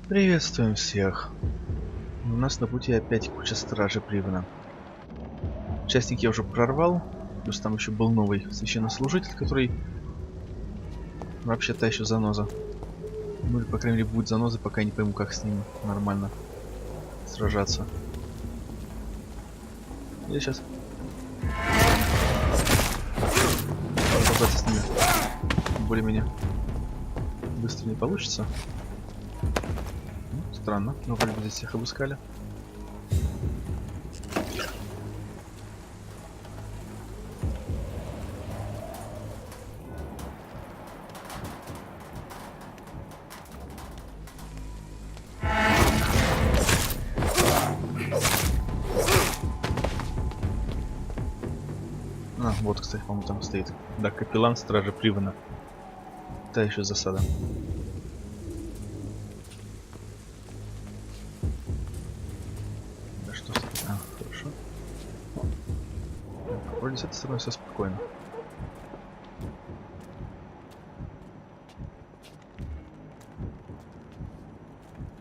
Приветствуем всех. У нас на пути опять куча стражи привна. Частник я уже прорвал, плюс там еще был новый священнослужитель, который вообще-то еще заноза. Ну или по крайней мере будет заноза, пока я не пойму, как с ним нормально сражаться. Я сейчас разобраться с ними более-менее быстро не получится. Странно, но вроде бы здесь всех обыскали. Вот, кстати, по-моему, там стоит. Да, капеллан стражи привана. Та еще засада. Да что с... хорошо. Так, вроде с этой стороны все спокойно.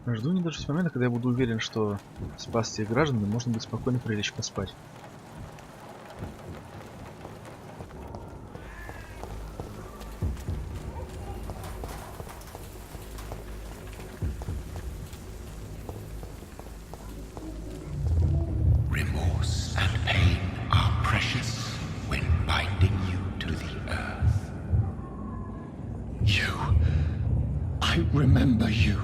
Жду не дождусь момента, когда я буду уверен, что спас тех граждан, и можно будет спокойно прилечь поспать. Remember you.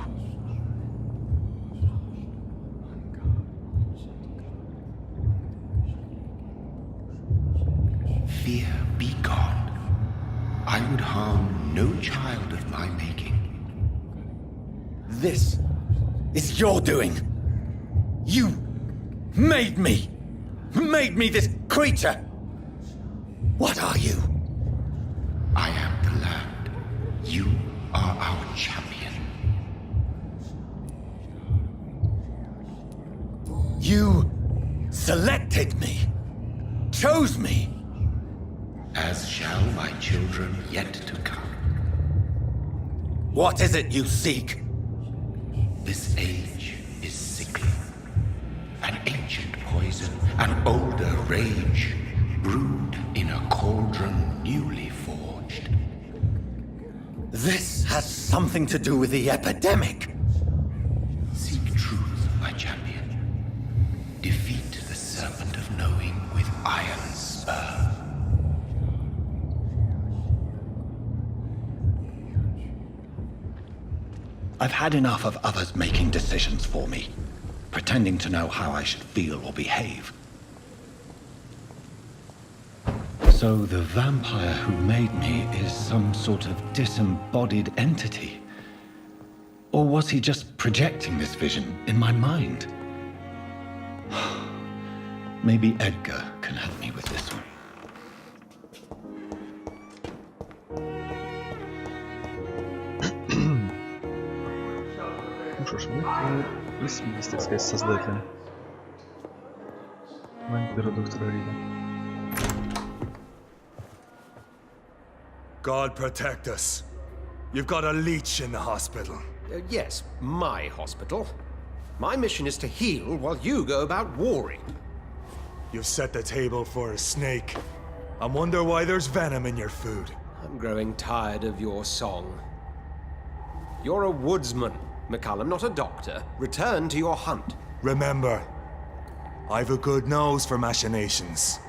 Fear be gone. I would harm no child of my making. This is your doing. You made me this creature. What are you? I am the land. You are our champion. You selected me, chose me. As shall my children yet to come. What is it you seek? This age is sickly. An ancient poison, an older rage, brewed in a cauldron newly forged. This has something to do with the epidemic. Seek truth, my champion. Defeat the serpent of knowing with iron spur. I've had enough of others making decisions for me, pretending to know how I should feel or behave. So the vampire who made me is some sort of disembodied entity? Or was he just projecting this vision in my mind? Maybe Edgar can help me with this one. Ну что ж, мы и связь, так сказать, с создателем. Вампира доктора Рида. God protect us. You've got a leech in the hospital. Yes, my hospital. My mission is to heal while you go about warring. You've set the table for a snake. I wonder why there's venom in your food. I'm growing tired of your song. You're a woodsman, McCallum, not a doctor. Return to your hunt. Remember, I've a good nose for machinations.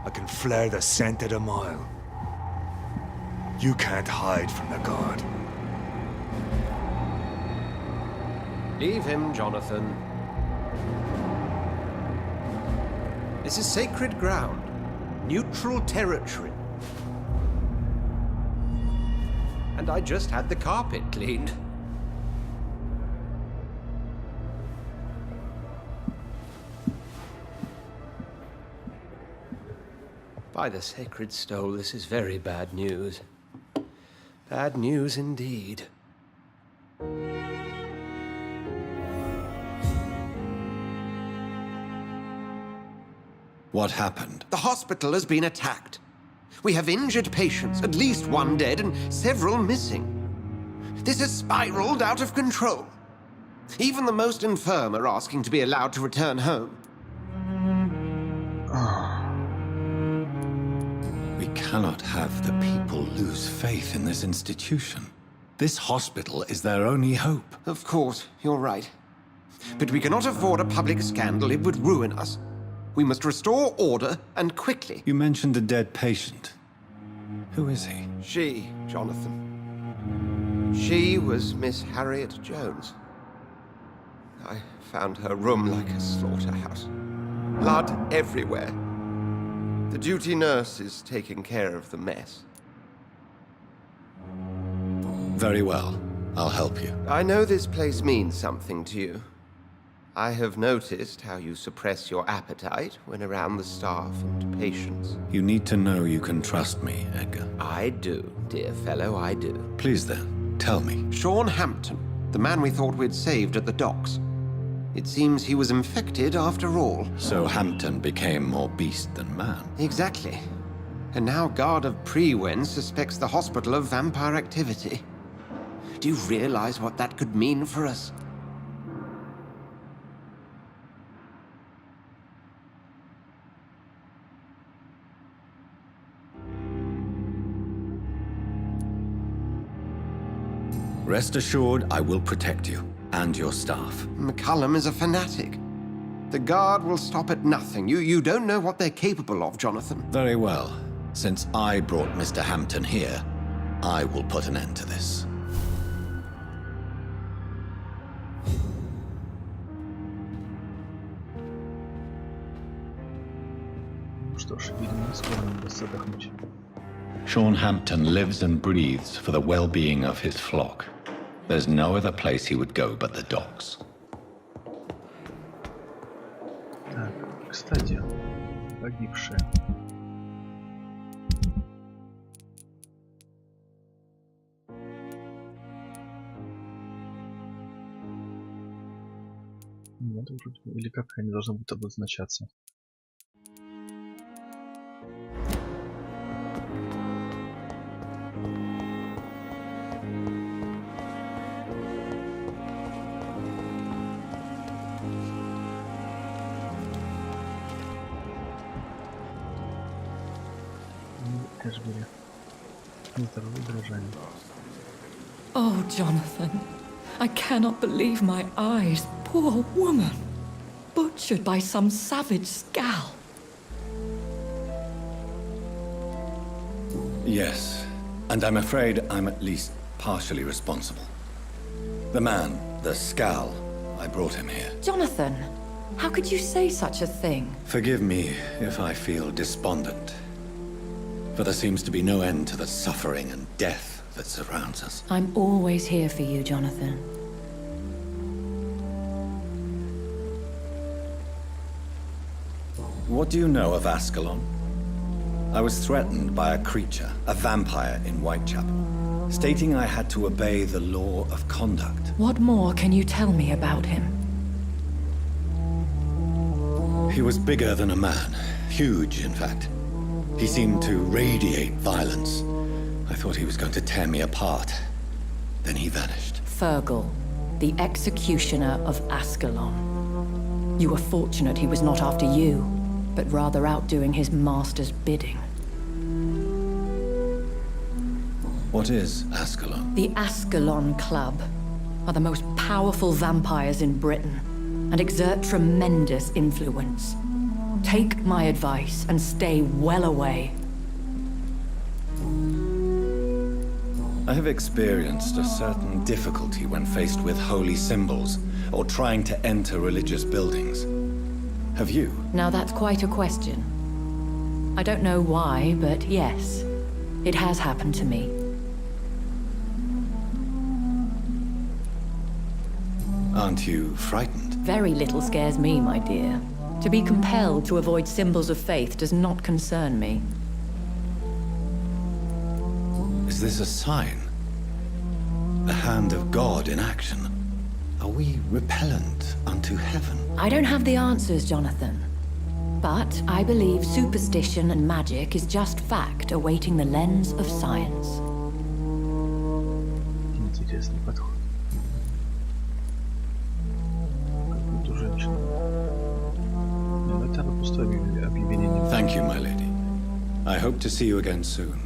I can flare the scent at a mile. You can't hide from the god. Leave him, Jonathan. This is sacred ground. Neutral territory. And I just had the carpet cleaned. By the sacred stole, this is very bad news. Bad news indeed. What happened? The hospital has been attacked. We have injured patients, at least one dead and several missing. This has spiraled out of control. Even the most infirm are asking to be allowed to return home. We cannot have the people lose faith in this institution. This hospital is their only hope. Of course, you're right. But we cannot afford a public scandal. It would ruin us. We must restore order, and quickly. You mentioned a dead patient. Who is he? She, Jonathan. She was Miss Harriet Jones. I found her room like a slaughterhouse. Blood everywhere. The duty nurse is taking care of the mess. Very well. I'll help you. I know this place means something to you. I have noticed how you suppress your appetite when around the staff and patients. You need to know you can trust me, Edgar. I do, dear fellow, I do. Please then, tell me. Sean Hampton, the man we thought we'd saved at the docks. It seems he was infected after all. So Hampton became more beast than man. Exactly. And now Guard of Pre-Wen suspects the hospital of vampire activity. Do you realize what that could mean for us? Rest assured, I will protect you and your staff. McCullum is a fanatic. The Guard will stop at nothing. You don't know what they're capable of, Jonathan. Very well. Since I brought Mr. Hampton here, I will put an end to this. Что ж, видимо, скоро нам удастся отдохнуть. Sean Hampton lives and breathes for the well-being of his flock. There's no other place he would go but the docks. Так, кстати, погибшие. Нет, вроде бы. Или как они должны будут обозначаться? Oh, Jonathan, I cannot believe my eyes. Poor woman, butchered by some savage scowl. Yes, and I'm afraid I'm at least partially responsible. The man, the Scowl, I brought him here. Jonathan, how could you say such a thing? Forgive me if I feel despondent, for there seems to be no end to the suffering and death that surrounds us. I'm always here for you, Jonathan. What do you know of Ascalon? I was threatened by a creature, a vampire in Whitechapel, stating I had to obey the law of conduct. What more can you tell me about him? He was bigger than a man. Huge, in fact. He seemed to radiate violence. I thought he was going to tear me apart. Then he vanished. Fergal, the executioner of Ascalon. You were fortunate he was not after you, but rather out doing his master's bidding. What is Ascalon? The Ascalon Club are the most powerful vampires in Britain and exert tremendous influence. Take my advice and stay well away. I have experienced a certain difficulty when faced with holy symbols or trying to enter religious buildings. Have you? Now that's quite a question. I don't know why, but yes, it has happened to me. Aren't you frightened? Very little scares me, my dear. To be compelled to avoid symbols of faith does not concern me. Is this a sign? The hand of God in action? Are we repellent unto heaven? I don't have the answers, Jonathan. But I believe superstition and magic is just fact awaiting the lens of science. Интересный подход. Что объявление? Thank you, my lady. I hope to see you again soon.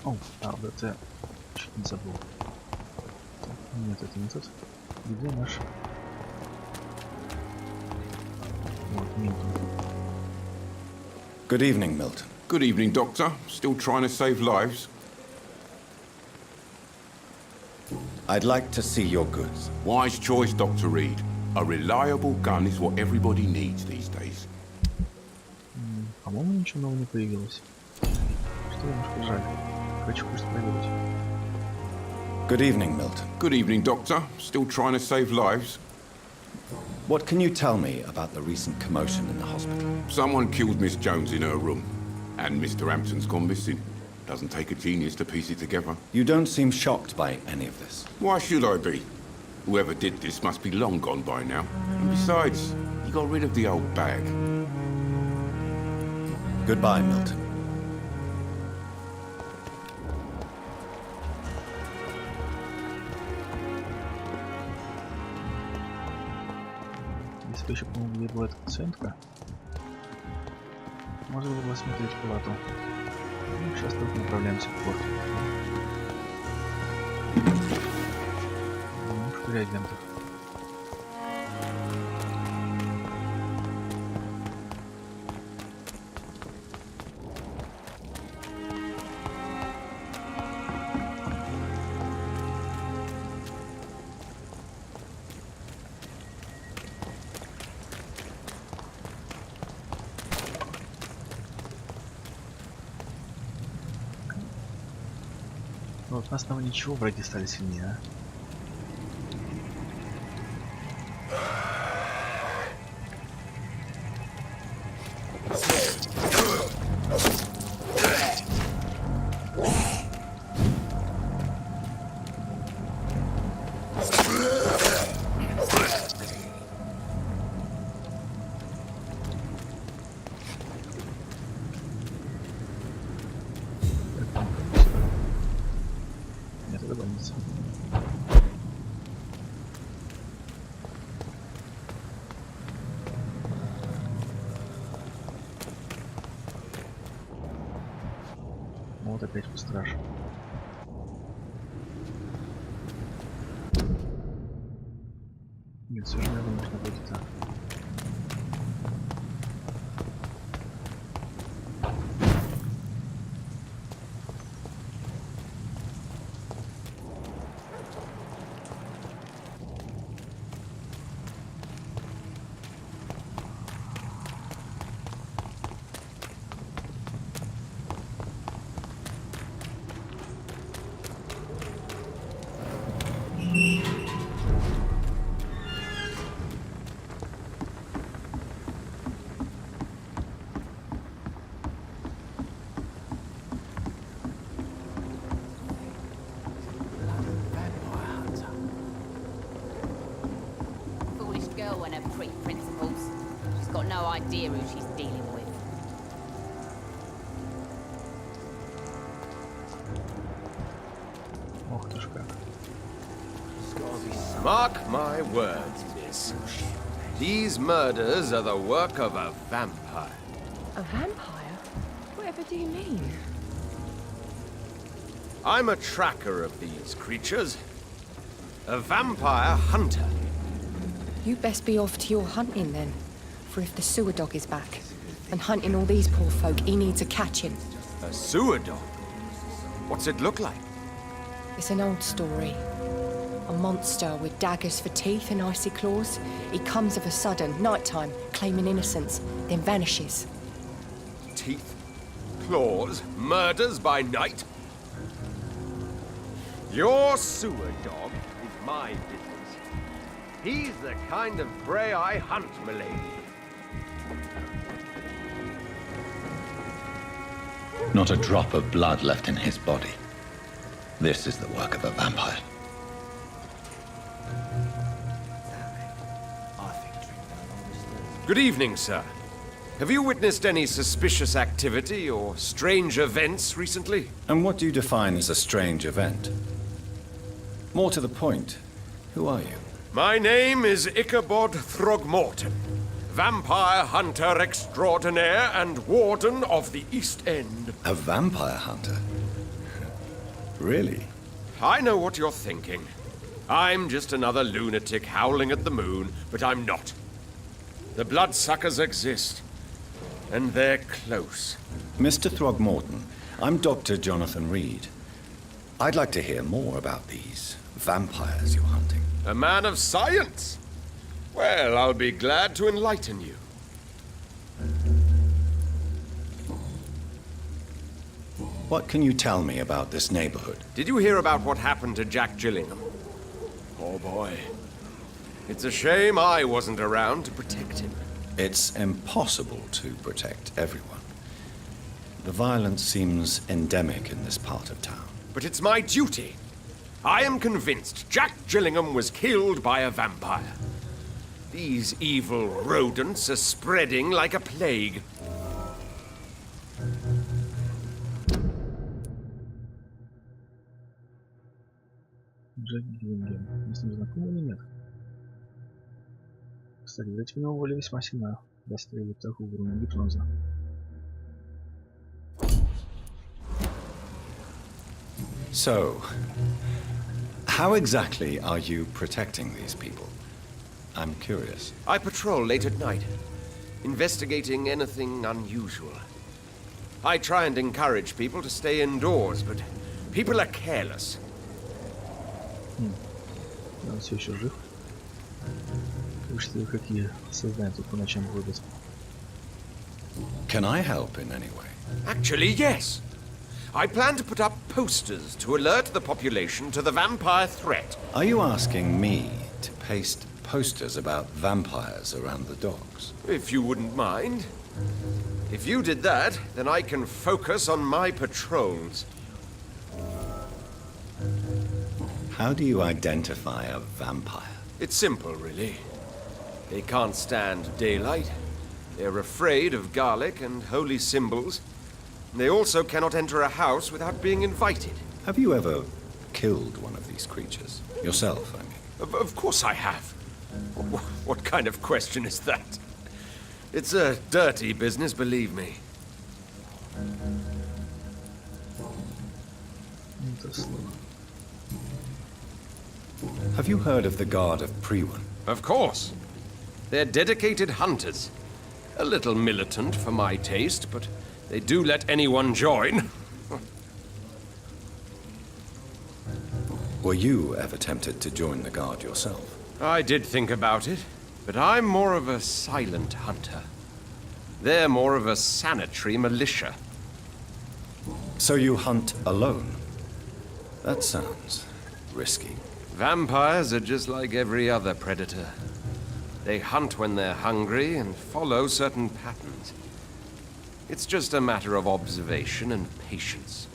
О, вот это чуть не забыл. Так, нет, это не тот. Где наш? Вот, Милтон. Good evening, Milton. Good evening, Doctor. Still trying to save lives? I'd like to see your goods. Wise choice, Dr. Reed. A reliable gun is what everybody needs these days. По-моему, ничего нового не появилось. Что немножко жаль. Хочу просто проверить. Good evening, Milton. Good evening, Doctor. Still trying to save lives? What can you tell me about the recent commotion in the hospital? Someone killed Miss Jones in her room. And Mr. Hampton's gone missing. Doesn't take a genius to piece it together. You don't seem shocked by any of this. Why should I be? Whoever did this must be long gone by now. And besides, he got rid of the old bag. Goodbye, Milton. Если бы еще, по-моему, где была эта пациентка, можно было бы осмотреть палату. Ну, сейчас только направляемся в порт. Ну, швырять лентах. Ну, вот на основании чего враги стали сильнее, а? Нет, это больница. Ну вот опять страж. Нет, все же, наверное, нужно будет так. Foolish girl and her pre-principles. She's got no idea who she's dealing with. Ох ты ж как. Mark my words, miss. These murders are the work of a vampire. A vampire? Whatever do you mean? I'm a tracker of these creatures. A vampire hunter. You best be off to your hunting then. For if the sewer dog is back and hunting all these poor folk, he needs a catching. A sewer dog? What's it look like? It's an old story. A monster with daggers for teeth and icy claws. He comes of a sudden, nighttime, claiming innocence, then vanishes. Teeth, claws, murders by night? Your sewer dog is my business. He's the kind of prey I hunt, m'lady. Not a drop of blood left in his body. This is the work of a vampire. Good evening, sir. Have you witnessed any suspicious activity or strange events recently? And what do you define as a strange event? More to the point, who are you? My name is Ichabod Throgmorton, vampire hunter extraordinaire and warden of the East End. A vampire hunter? Really? I know what you're thinking. I'm just another lunatic howling at the moon, but I'm not. The bloodsuckers exist, and they're close. Mr. Throgmorton, I'm Dr. Jonathan Reed. I'd like to hear more about these vampires you're hunting. A man of science? Well, I'll be glad to enlighten you. What can you tell me about this neighborhood? Did you hear about what happened to Jack Gillingham? Oh boy. It's a shame I wasn't around to protect him. It's impossible to protect everyone. The violence seems endemic in this part of town. But it's my duty. I am convinced Jack Gillingham was killed by a vampire. These evil rodents are spreading like a plague. Джек Гиллингем. Мы с ним знакомы или нет? Кстати, дать у него воля весьма сильна. Достреливает такую уровня гипноза. So, how exactly are you protecting these people? I'm curious. I patrol late at night, investigating anything unusual. I try and encourage people to stay indoors, but people are careless. Он все еще жив. Что какие создания тут по ночам бродят. Can I help in any way? Actually, yes. I plan to put up posters to alert the population to the vampire threat. Are you asking me to paste posters about vampires around the docks? If you wouldn't mind. If you did that, then I can focus on my patrols. How do you identify a vampire? It's simple, really. They can't stand daylight. They're afraid of garlic and holy symbols. They also cannot enter a house without being invited. Have you ever killed one of these creatures? Yourself, I mean. Of course I have. What kind of question is that? It's a dirty business, believe me. Have you heard of the Guard of Pt.21? Of course. They're dedicated hunters. A little militant for my taste, but they do let anyone join. Were you ever tempted to join the Guard yourself? I did think about it, but I'm more of a silent hunter. They're more of a sanitary militia. So you hunt alone? That sounds risky. Vampires are just like every other predator. They hunt when they're hungry and follow certain patterns. It's just a matter of observation and patience.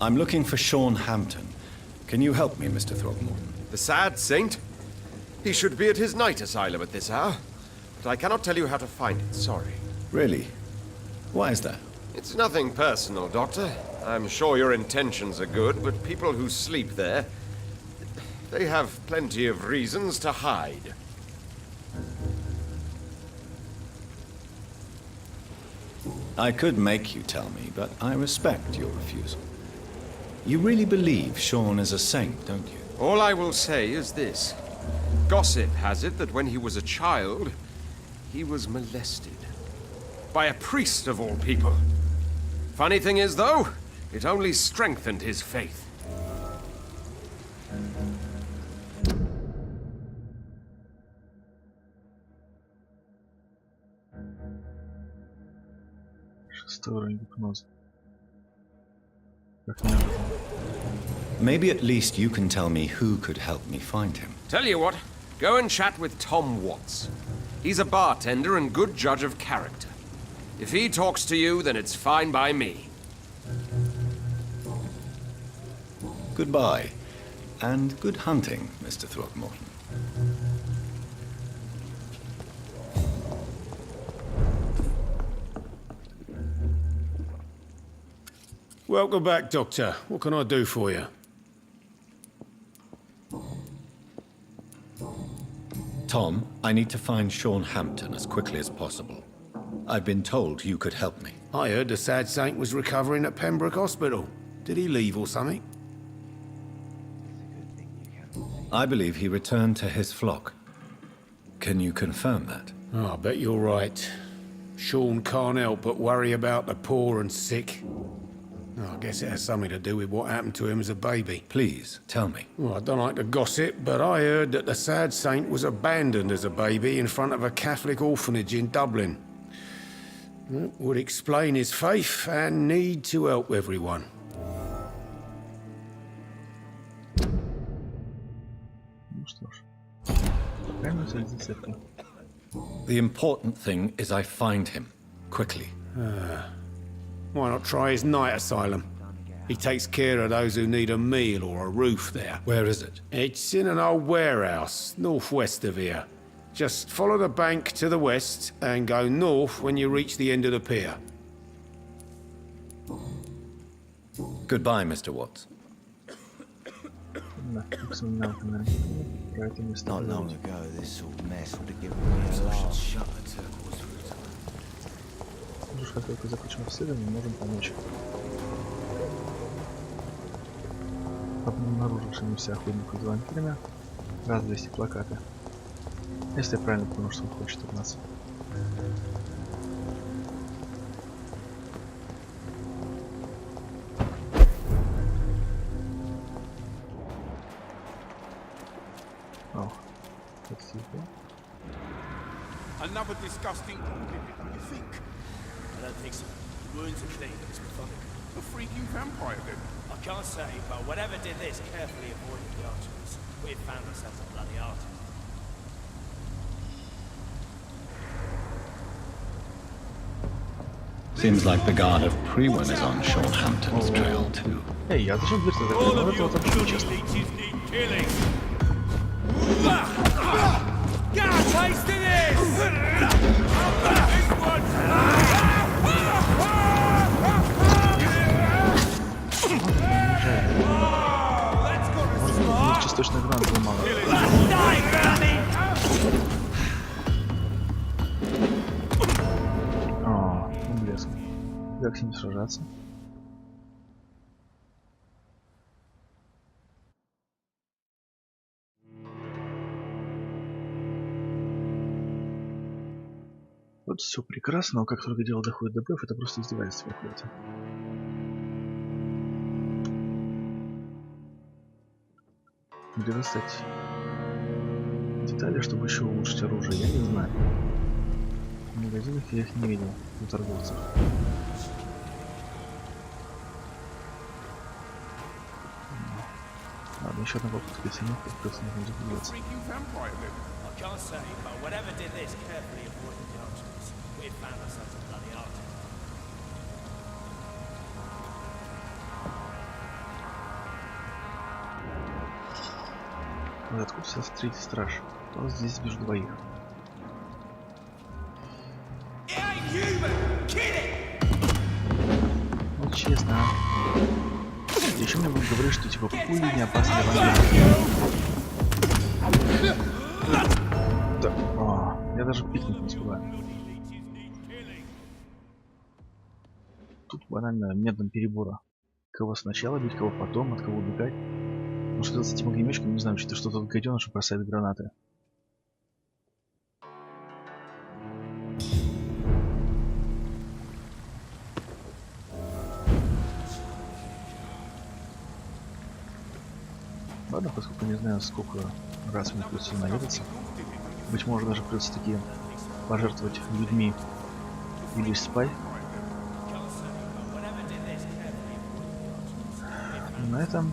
I'm looking for Sean Hampton. Can you help me, Mr. Throgmorton? The sad saint? He should be at his night asylum at this hour. But I cannot tell you how to find it, sorry. Really? Why is that? It's nothing personal, Doctor. I'm sure your intentions are good, but people who sleep there, they have plenty of reasons to hide. I could make you tell me, but I respect your refusal. You really believe Sean is a saint, don't you? All I will say is this. Gossip has it that when he was a child, he was molested. By a priest of all people. Funny thing is, though, it only strengthened his faith. Maybe at least you can tell me who could help me find him. Tell you what, go and chat with Tom Watts. He's a bartender and good judge of character. If he talks to you, then it's fine by me. Goodbye, and good hunting, Mr. Throgmorton. Welcome back, Doctor. What can I do for you? Tom, I need to find Sean Hampton as quickly as possible. I've been told you could help me. I heard the sad saint was recovering at Pembroke Hospital. Did he leave or something? I believe he returned to his flock. Can you confirm that? Oh, I bet you're right. Sean can't help but worry about the poor and sick. Oh, I guess it has something to do with what happened to him as a baby. Please, tell me. Well, I don't like to gossip, but I heard that the sad saint was abandoned as a baby in front of a Catholic orphanage in Dublin. That would explain his faith and need to help everyone. The important thing is I find him, quickly. Why not try his night asylum? He takes care of those who need a meal or a roof there. Where is it? It's in an old warehouse, northwest of here. Just follow the bank to the west and go north when you reach the end of the pier. Goodbye, Mr. Watts. Not long ago, this sort of mess would have given me a laugh. Как только закончим исследование, можем помочь обнаружившемуся охотнику за вампирами развести плакаты. Если я правильно понял, что он хочет от нас. О, спасибо. Another disgusting... What do you think? I don't think so. The wounds are clean. It's methodical. A freaking vampire, then. I can't say, but whatever did this carefully avoided the arteries. We've found ourselves a bloody artery. Seems like the guard of Pre-One is on Sean Hampton's trail too. Эй, я зачем дверь закрыл? Ну это вот вообще нечестно. Get a taste of this! Часточный грант был мало. О, блеск. Как с ним сражаться? Вот все прекрасно, но как только дело доходит до боев, это просто издевательство какое-то. Где достать детали, чтобы еще улучшить оружие, я не знаю. В магазинах я их не видел, у торговцев. Ладно, еще одна попытка оценить, как просто нужно закрываться. Вот откуда сейчас третий страж? Вот здесь вижу двоих. Ну честно, а? Еще мне будут говорить, что типа пули не опасны да. Я даже пикнуть не успеваю. Тут банально методом перебора. Кого сначала бить, кого потом, от кого убегать. Ну что с этим огнеметчиком, не знаю, что тот гаденыш бросает гранаты. Ладно, поскольку не знаю, сколько раз мне придется наведаться. Быть может, даже придется таки пожертвовать людьми или спать. На этом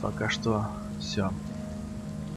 пока что все.